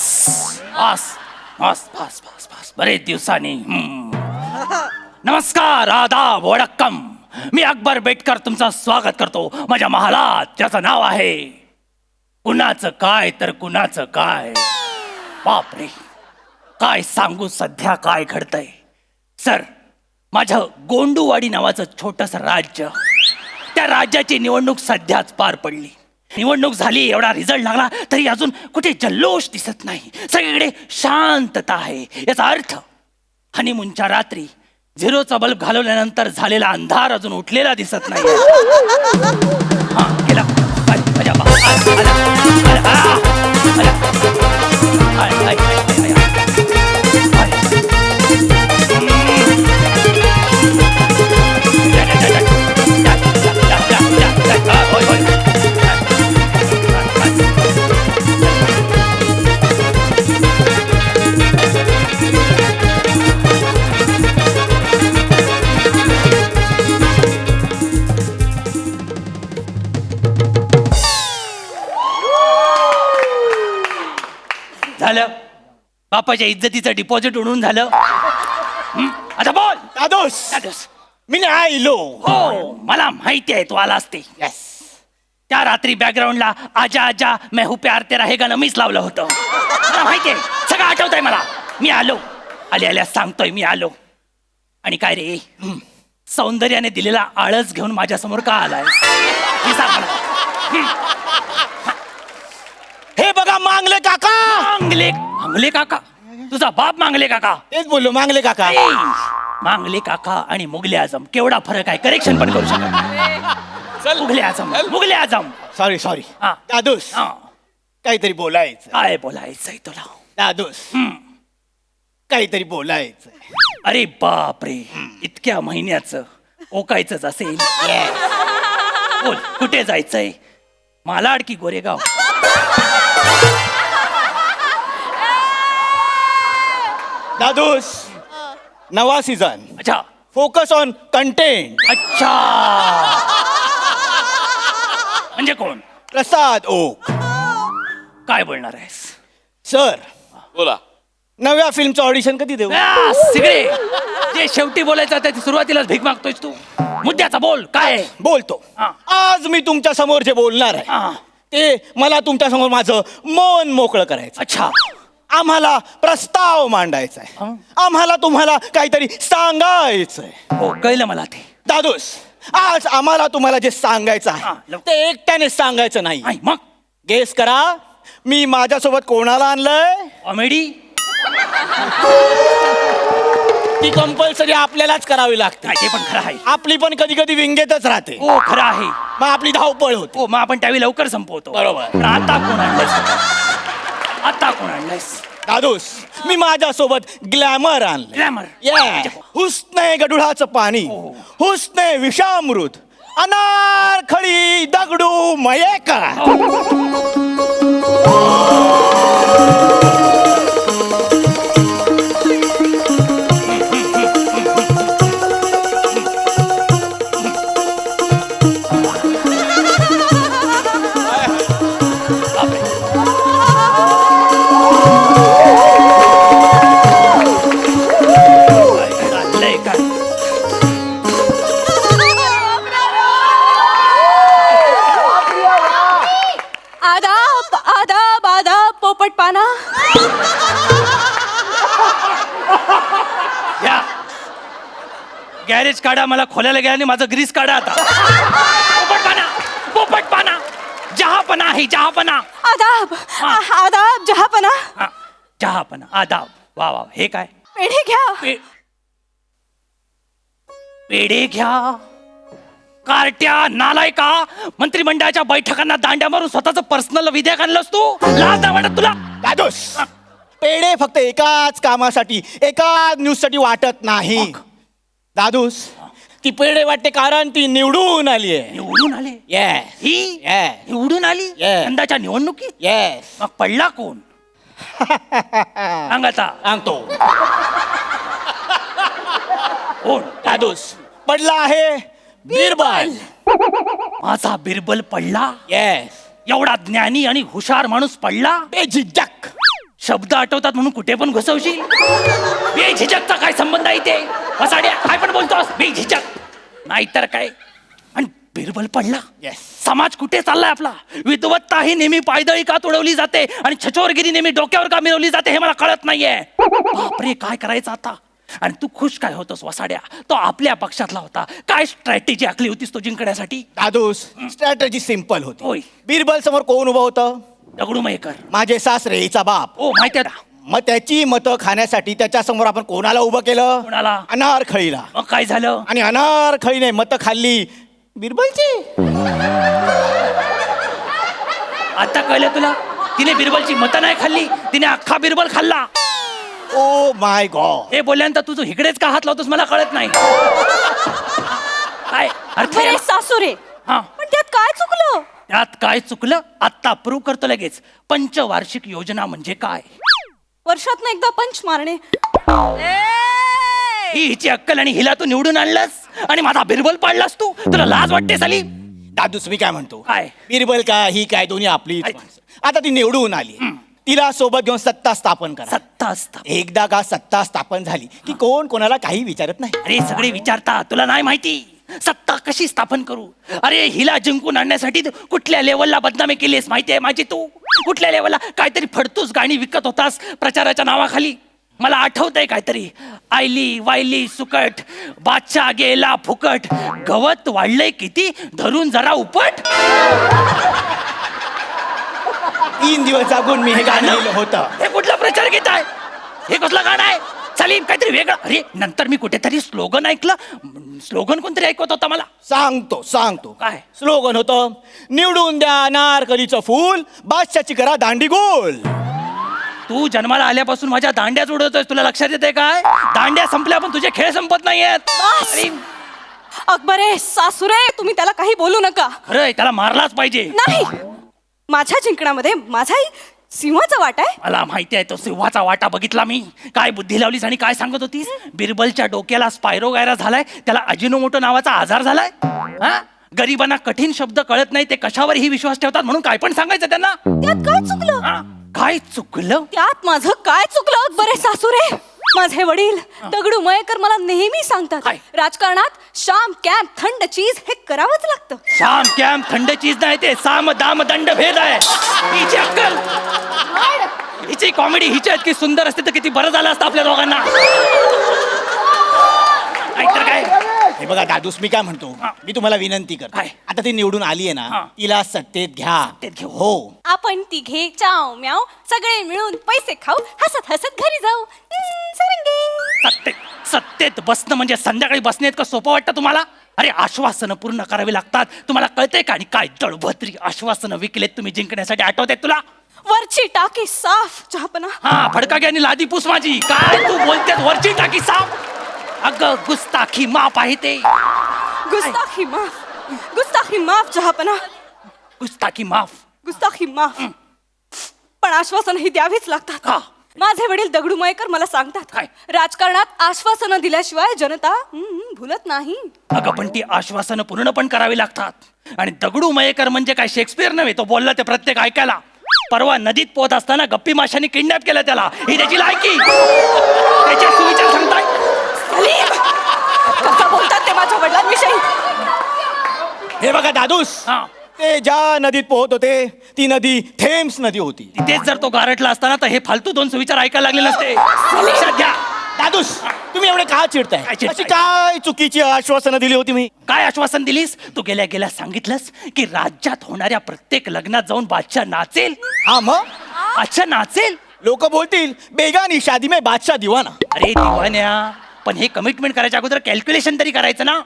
बस बस बस बस बस बरेच दिवसांनी नमस्कार, आदाब, वडक्कम. मी अकबर बेटकर तुमचं स्वागत करतो माझ्या महालात, ज्याचं नाव आहे कुणाचं काय तर कुणाचं काय. बापरे, काय सांगू सध्या काय घडतंय. सर, माझं गोंडूवाडी नावाचं छोटस राज्य, त्या राज्याची निवडणूक सध्याच पार पडली. निवडणूक झाली, एवढा रिझल्ट लागला तरी अजून कुठे जल्लोष दिसत नाही. सगळीकडे शांतता आहे. याचा अर्थ हनीमूनच्या रात्री झिरोचा बल्ब घालवल्यानंतर झालेला अंधार अजून उठलेला दिसत नाही. हा गेला. झालं, बापाच्या इज्जतीचं डिपॉझिट उडून झालं. आता बोल. दादोस, मी आलो. हो, मला माहिती आहे तू आला असते. त्या रात्री बॅकग्राऊंडला आजा आजा मैं हूं प्यार तेरा हे गाणं मीच लावलं होतं. मला माहिती आहे, सगळं आठवतंय मला. मी आलो, आल्या सांगतोय मी आलो. आणि काय रे, सौंदर्याने दिलेला आळस घेऊन माझ्या समोर का आलाय हे सांग मला. हे बघा, मांगले काका. मांगले काका? तुझा बाप मांगले काका? तेच बोललो, मांगले काका. मांगले काका आणि मुगले आझम केवढा फरक आहे, करेक्शन पण करू शकत. मुगले आझम. सॉरी दादोस, काहीतरी बोलायचं. काय बोलायचंय तुला दादोस? काहीतरी बोलायचं. अरे बापरे, इतक्या महिन्याचं ओकायचंच असेल. बोल, कुठे जायचंय? मालाड की गोरेगाव? दादोस, नवा सीझन. अच्छा, फोकस ऑन कंटेंट. अच्छा. म्हणजे कोण? प्रसाद ओक. काय बोलणार आहेस? सर, बोला. नव्या फिल्मचं ऑडिशन कधी देऊ? सगळे जे शेवटी बोलायचं ते सुरुवातीलाच भीक मागतोयस तू. मुद्द्याचा बोल, काय आहे? बोलतो. हा. आज मी तुमच्या समोर जे बोलणार आहे हा. ते मला तुमच्या समोर माझं मन मोकळं करायचं. अच्छा. आम्हाला प्रस्ताव मांडायचा आहे. आम्हाला तुम्हाला काहीतरी सांगायचंय. हो, कळलं मला ते. दादोस, आज आम्हाला तुम्हाला जे सांगायचं हा, आहे लवकर. ते एकट्याने सांगायचं नाही. नाही, मग गेस करा, मी माझ्यासोबत कोणाला आणलंय? कॉमेडी? ती कंपल्सरी आपल्यालाच करावी लागते. ते पण खरं आहे. आपली पण कधी कधी विंगेतच राहते. हो, खरं आहे. मग आपली धावपळ होते. हो, मग आपण त्यावेळी लवकर संपवतो. बरोबर. पण आता कोण आणलंयस? आता कोण आणलंयस? दादोस, मी माझ्यासोबत ग्लॅमर आणलं. ग्लॅमर? हुसने गडुळाचं पाणी, हुसने विषामृत, अनारखळी दगडू मयेकर. पोपटपाना. गॅरेज काढा, मला खोल्याला गेला आणि माझं ग्रीस काढा आता. पोपटपाना, पोपटपाना, जहापना आहे, जहापना. आदाब, आदाब, जहापना. जहापना, आदाब. वा वा, हे काय? पेढे घ्या. पेढे घ्या? कार्ट्या, नालायका, मंत्रिमंडळाच्या बैठकांना दांड्या मारून स्वतःच पर्सनल विधेयक आणलंस तू? लाज नाही वाटत तुला? दादोस, पेढे फक्त एकाच कामासाठी, एकाच न्यूज साठी वाटत नाही. दादोस, ती पेढे वाटते कारण ती निवडून आली आहे. निवडून आले? येस. ही Yes. निवडून आली Yes. यंदाच्या निवडणुकीत? येस. मग पडला कोण? सांग आता. सांगतो. कोण? दादोस, पडला आहे बिरबल. माझा बिरबल पडला? येस. एवढा ज्ञानी आणि हुशार माणूस पडला? बेझिझक. शब्द आठवतात म्हणून कुठे पण घुसवशील. बेझिजकचा काय संबंध आहे ते? वसाड्या काय पण बोलतोस बेझिजक, नाहीतर काय. आणि बिरबल पडला. Yes. समाज कुठे चाललाय आपला? विद्वत्ता ही नेहमी पायदळी का तुडवली जाते आणि छचोरगिरी नेहमी डोक्यावर का मिरवली जाते हे मला कळत नाहीये. बापरे, काय करायचं आता? आणि तू खुश काय होतोस वसाड्या? तो आपल्या पक्षातला होता. काय स्ट्रॅटेजी आखली होतीस तो जिंकण्यासाठी? दादूस, स्ट्रॅटेजी सिंपल होय. होती. बिरबल समोर कोण उभं होतं? दगडू मयेकर. माझे सासरे, हिचा बाप. ओ माहिती आहे. मग त्याची मतं खाण्यासाठी त्याच्या समोर आपण कोणाला उभं केलं? कोणाला? अनारखळीला. मग काय झालं? आणि अनारखळीने मतं खाल्ली बिरबलची. आता कळलं तुला? तिने बिरबलची मतं नाही खाल्ली, तिने अख्खा बिरबल खाल्ला. Oh my God. हे बोलल्यानंतर तुझं हिकडेच का हात लावतोस मला कळत नाही. काय अर्थ आहे? बरे सासुरे, हा, पण त्यात काय चुकलं? त्यात काय चुकलं? आत्ता प्रूव्ह करतो लगेच. पंचवार्षिक योजना म्हणजे काय? वर्षातनं एकदा पंच मारणे. ही हिची अक्कल आणि हिला तू निवडून आणलास आणि माझा बिरबल पाडलास तू. तुला लाज वाटते साली? दादूस, मी काय म्हणतो, काय? बिरबल का ही काय दोन्ही आपली काय? आता ती निवडून आली. तिला सोबत घेऊन सत्ता स्थापन करा. सत्ता असता. एकदा का सत्ता स्थापन झाली की कोण कोणाला काही विचारत नाही. अरे सगळे विचारता, तुला नाही माहिती सत्ता कशी स्थापन करू? अरे हिला जिंकून आणण्यासाठी तू कुठल्या लेवलला बदनामी केलीस माहिती आहे माझी? तू कुठल्या लेवलला काहीतरी फडतूस गाणी विकत होतास प्रचाराच्या नावाखाली. मला आठवतंय काहीतरी, आयली वायली सुकट, बादशाह गेला फुकट, गवत वाढलंय किती धरून जरा उपट. 3 दिवस जागून मी हे गाणं लिहिलं होतं. हे कुठला प्रचार घेत आहे? हे कसलं गाणं आहे? सलीम काहीतरी वेगळं. अरे नंतर मी कुठेतरी स्लोगन ऐकलं. स्लोगन कोणतरी ऐकवत होता मला. सांगतो काय? स्लोगन होतं, निवडून द्या अनारकलीचं फूल, बादशाची करा दांडी गोल. तू जन्माला आल्यापासून माझ्या दांड्याच उडवतोय, तुला लक्षात येते काय? दांड्या संपल्या पण तुझे खेळ संपत नाहीयेत. बस. अरे अकबरे सासुरे, तुम्ही त्याला काही बोलू नका. खरंय, त्याला मारलाच पाहिजे. नाही, माझ्या जिंकण्यामध्ये माझाही सिंहाचा वाटा आहे. मला माहिती आहे तो सिंहाचा वाटा बघितला मी. काय बुद्धी लावलीस आणि काय सांगत होतीस? बिरबलच्या डोक्याला स्पायरो गायरा झालाय, त्याला अजिनोमोटो नावाचा आजार झालाय. हा, गरिबांना कठीण शब्द कळत नाही, ते कशावरही विश्वास ठेवतात म्हणून काय पण सांगायचं त्यांना. त्यात काय चुकलं? हा, काय चुकलं? त्यात माझं काय चुकलं अकबरे सासुरे? माझे वडील दगडू मयेकर मला नेहमी सांगतात, काय? राजकारणात शाम कॅम्प थंड चीज हे करावंच लागतं. शाम कॅम्प थंड चीज नाही, ते साम दाम दंड भेद आहे. हिची अक्कल, हिची कॉमेडी हिची इतकी सुंदर असते तर किती बरं झालं असतं आपल्या दोघांना. नाहीतर काय? हे बघा दादूस, मी काय म्हणतो, हा. मी तुम्हाला विनंती करतो, काय? आता ती निवडून आली आहे हा. ना, तिला सत्तेत घ्या. सत्तेत घेऊ. हो. आपण तिघे चाव म्याव सगळे मिळून पैसे खाऊ, हसत हसत घरी जाऊ. सरंगे. सत्तेत बसणं म्हणजे संध्याकाळी बसणे इतकं सोपं वाटतं तुम्हाला? अरे आश्वासनं पूर्ण करावी लागतात, तुम्हाला कळतंय का? आणि काय दळभद्री आश्वासनं विकलेत तुम्ही जिंकण्यासाठी, आठवत आहेत तुला? वरची टाकी साफ जहापना. हा, फडकागी आणि लादी पूस माझी. काय तू बोलतेस वरची टाकी साफ? अगं गुस्ताखी माफ आहे ते. गुस्ताखी माफ, गुस्ताखी माफ जहापना, गुस्ताखी माफ. गुस्ताखी माफ. पण आश्वासन ही द्यावीच लागतात. का? माझे वडील दगडू मयेकर मला सांगतात, काय? राजकारणात आश्वासनं दिल्याशिवाय जनता भुलत नाही. अगं पण ती आश्वासनं पूर्ण पण करावी लागतात. आणि दगडू मयेकर म्हणजे काय शेक्सपियर नव्हे, तो बोलला ते प्रत्येक ऐकायला. परवा नदीत पोहत असताना गप्पी माशांनी किडनॅप केलं त्याला. ही त्याची लायकी, त्याचे सुविचार सांगताय. सलीम, कसं बोलतात ते माझ्या वडिलांविषयी? हे बघा दादूस, हा, ते ज्या नदीत पोहत होते ती नदी थेम्स नदी होती. तिथेच जर तो गारटला असताना तर हे फालतू दोन सुविचार ऐकायला लागले नसते. लक्षात घ्या. दादूस, तुम्ही एवढे का चिडताय? काय चिडताय? अशी काय चुकीची आश्वासनं दिली होती मी? काय आश्वासन दिलीस तू? गेल्या गेल्या सांगितलंस की राज्यात होणाऱ्या प्रत्येक लग्नात जाऊन बादशाह नाचेल. हा, मग अच्छा नाचेल. लोक बोलतील बेगानी शादी में बादशाह दिवाना. अरे दिवान्या, पण हे कमिटमेंट करायच्या अगोदर कॅल्क्युलेशन तरी करायचं ना.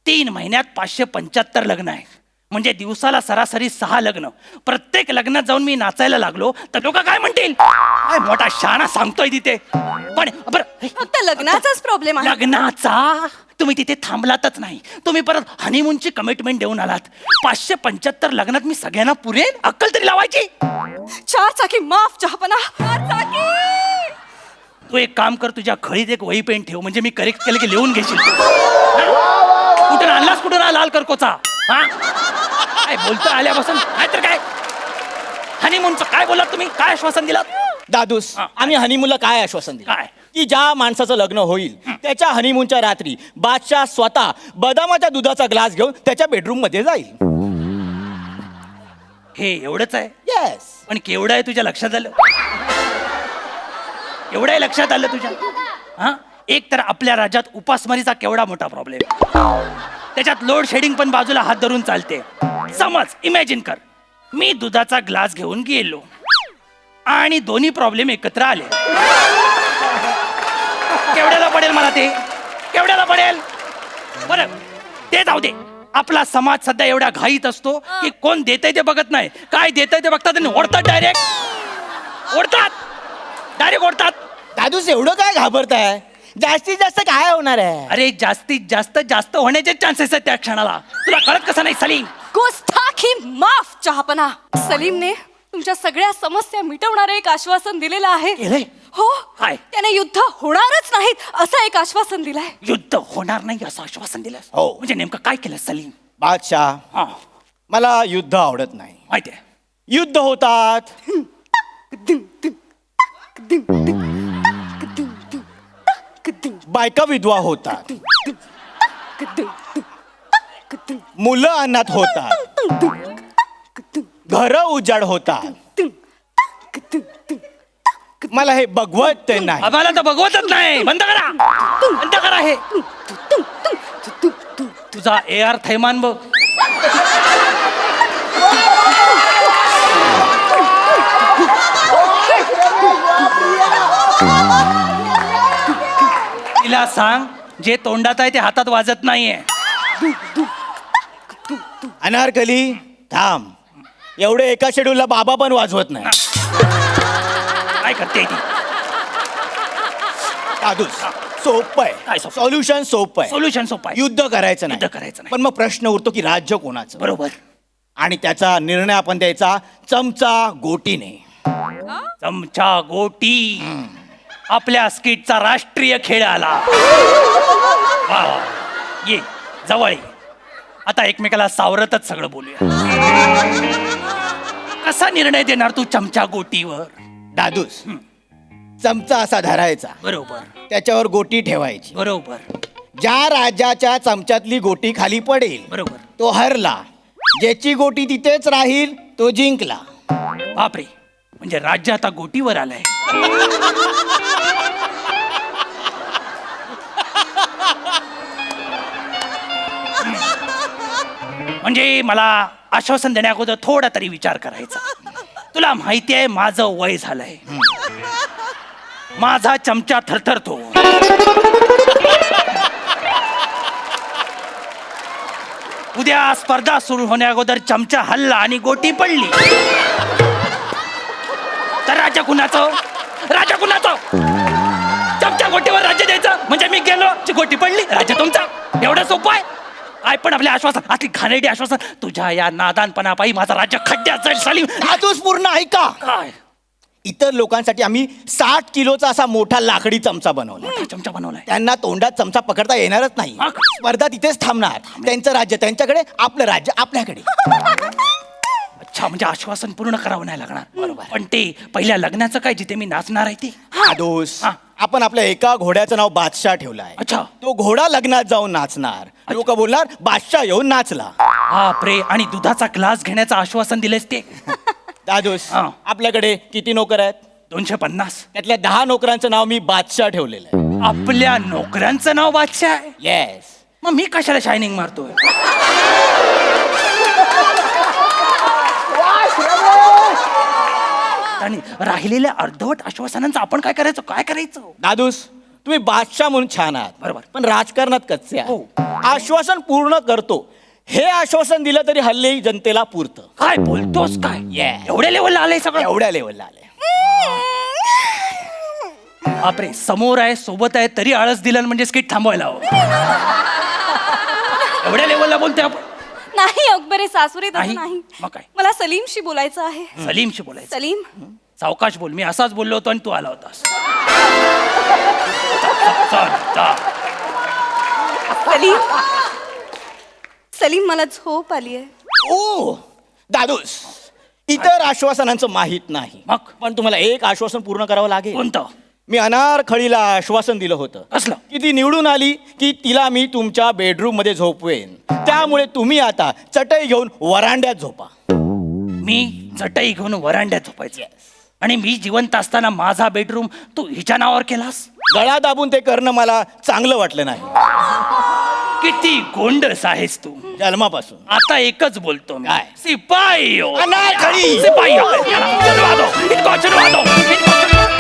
3 महिन्यात 575 लग्न आहेत, म्हणजे दिवसाला सरासरी 6 लग्न. प्रत्येक लग्नात जाऊन मी नाचायला लागलो तर लोक काय म्हणतील? काय मोठा शहाणा सांगतोय तिथे. पण बरं, फक्त लग्नाचाच प्रॉब्लेम आहे. लग्नाचा तुम्ही तिथे थांबलातच नाही, तुम्ही परत हनीमूनची कमिटमेंट देऊन आलात. 575 लग्नात मी सगळ्यांना पुरेन? अक्कल तरी लावायची. 4 चाकी माफ जहापना. 4 चाकी. तू एक काम कर, तुझ्या खळीत एक वही पेन ठेव, म्हणजे मी करेक्ट केलं की लिहून घेशील. कुठून आणलास, कुठून हा लाल करकोचा? हा, काय बोलतो आल्यापासून? नाहीतर काय? हनीमूनचं काय बोलात तुम्ही? काय आश्वासन दिलात? दादूस हा. आम्ही हनीमूनला काय आश्वासन दिलं काय? की ज्या माणसाचं लग्न होईल त्याच्या हनीमूनच्या रात्री बादशाह स्वतः बदामाच्या दुधाचा ग्लास घेऊन त्याच्या बेडरूम मध्ये जाईल. हे एवढंच आहे. येस. पण केवढं आहे तुझ्या लक्षात आलं? एवढं आहे लक्षात आलं तुझ्या? हा, एक तर आपल्या राज्यात उपासमारीचा केवढा मोठा प्रॉब्लेम, त्याच्यात लोड शेडिंग पण बाजूला हात धरून चालते. समज इमॅजिन कर, मी दुधाचा ग्लास घेऊन गेलो आणि दोन्ही प्रॉब्लेम एकत्र आले. केवढ्याला पडेल मला ते? केवढ्याला पडेल? बरं ते जाऊ दे. आपला समाज सध्या एवढा घाईत असतो की कोण देतंय ते बघत नाही, काय देतंय ते बघतात आणि ओढतात डायरेक्ट. ओढतात. दादूस एवढं काय घाबरताय? जास्तीत जास्त काय होणार आहे? अरे जास्तीत जास्त होण्याचे चान्सेस आहेत त्या क्षणाला. तुला कळत कसं नाही सलीम? गुस्ताखी माफ चहापना. सलीमने तुमच्या सगळ्या समस्या मिटवणारं एक आश्वासन दिलेलं आहे. केलंय? हो. काय? त्याने युद्ध होणारच नाहीत असं एक आश्वासन दिलंय. युद्ध होणार नाही असं आश्वासन दिलं? हो. म्हणजे नेमकं काय केलं सलीम? बादशाह हा, मला युद्ध आवडत नाही. माहितीये. युद्ध होतात, बायका विधवा होतात, मुलं अनाथ होतात, घर उजाड होतात. मला हे बघवत नाही. आम्हाला तर बघवतच नाही. बंद करा हे. तुझा AR थैमान बघ. तिला सांग जे तोंडात आहे ते हातात वाजत नाहीये. अनारकली थांब. एवढे एका शेड्यूलला बाबा पण वाजवत नाही. काय करते ती? दादूस सोपं काय आहे. सोपं? सॉल्युशन सोपं आहे. सोल्युशन सोपं आहे. युद्ध करायचं युद्ध करायचं नाही. पण मग प्रश्न उरतो की राज्य कोणाचं? बरोबर. आणि त्याचा निर्णय आपण द्यायचा चमचा गोटीने. चमचा गोटी आपल्या स्किटचा राष्ट्रीय खेळ आला. वा वा. ये जवळ ये. आता एकमेकाला सावरतच सगळं बोलूया. कसा निर्णय देणार तू चमचा गोटीवर? दादूस चमचा असा धरायचा, बरोबर त्याच्यावर गोटी ठेवायची. बरोबर ज्या राजाच्या चमच्यातली गोटी खाली पडेल बरोबर. तो हरला. ज्याची गोटी तिथेच राहील तो जिंकला. बापरे, म्हणजे राज्य आता गोटीवर आलंय. म्हणजे मला आश्वासन देण्या अगोदर थोडा तरी विचार करायचा. तुला माहिती आहे माझं वय झालंय. माझा चमचा थरथरतो. उद्या स्पर्धा सुरू होण्या अगोदर चमचा हल्ला आणि गोटी पडली तर राज्य कुणाचं? चमचा गोटीवर राज्य द्यायचं म्हणजे मी गेलो गोटी पडली राज्य तुमचं. एवढं सोपं आहे? काय पण आपले आश्वासन, अति घाणेरडी आश्वासन. तुझ्या या नादानपणापायी माझं राज्य खड्ड्यात जाईल सलीम. दादूस पूर्ण ऐका. काय इतर लोकांसाठी आम्ही 60 किलोचा असा मोठा लाकडी चमचा बनवला. मोठा चमचा बनवलाय? त्यांना तोंडात चमचा पकडता येणारच नाही. मग? स्पर्धा तिथेच थांबणार. त्यांचं राज्य त्यांच्याकडे, आपलं राज्य आपल्याकडे. अच्छा, म्हणजे आश्वासन पूर्ण करावं नाही लागणार. बरोबर. पण ते पहिल्या लग्नाचं काय जिथे मी नाचणार आहे ते? दादूस हा. आपण आपल्या एका घोड्याचं नाव बादशाह ठेवलंय. अच्छा. तो घोडा लग्नात जाऊन नाचणार. लोक बोलणार बादशाह येऊन नाचला. बापरे, आणि दुधाचा ग्लास घेण्याचं आश्वासन दिलेस ते? दादूस हा. आपल्याकडे किती नोकर आहेत? 250. त्यातल्या 10 नोकरांचं नाव मी बादशाह ठेवलेलं आहे. आपल्या नोकऱ्यांचं नाव बादशाह आहे? येस. मग मी कशाला शायनिंग मारतोय? आणि राहिलेल्या अर्धवट आश्वासनांचं आपण काय करायचं? दादूस तुम्ही बादशाह म्हणून छान आहात, बरोबर. पण राजकारणात कच्चे हो. आहात. आश्वासन पूर्ण करतो हे आश्वासन दिलं तरी हल्ली जनतेला पुरतं. काय बोलतोस काय? Yeah. एवढ्या लेवलला आलंय सगळं? एवढ्या लेवलला आलंय. बापरे, समोर आहे, सोबत आहे, तरी आळस दिला म्हणजे स्किट थांबवायला हवं. एवढ्या लेवलला बोलतोय आपण? नाही अकबरे सासुरे तसं नाही? नाही. मग काय? मला सलीमशी बोलायचं आहे. सलीमशी बोलायचं? सलीम सावकाश बोल. मी असाच बोललो होतो आणि तू आला होतास. चल. सलीम सलीम मला झोप आली आहे. ओ दादूस इतर आश्वासनांचं माहीत नाही. मग? पण तुम्हाला एक आश्वासन पूर्ण करावं लागेल. कोणतं? मी अनारखळीला आश्वासन दिलं होतं कसलं? की ती निवडून आली की तिला मी तुमच्या बेडरूम मध्ये झोपवेन. त्यामुळे तुम्ही आता चटई घेऊन वरांड्यात झोपा. मी चटई घेऊन वरांड्यात झोपायचं आणि मी जिवंत असताना माझा बेडरूम तू हिच्या नावावर केलास? गळा दाबून ते करणं मला चांगलं वाटलं नाही किती गोंडस आहेस तू. जन्मापासून. आता एकच बोलतो मी. काय? सिपाही हो. अनारखळी. सिपाही हो. चलो वाजव. इनको चलो वाजव. इनको चलो वाजव.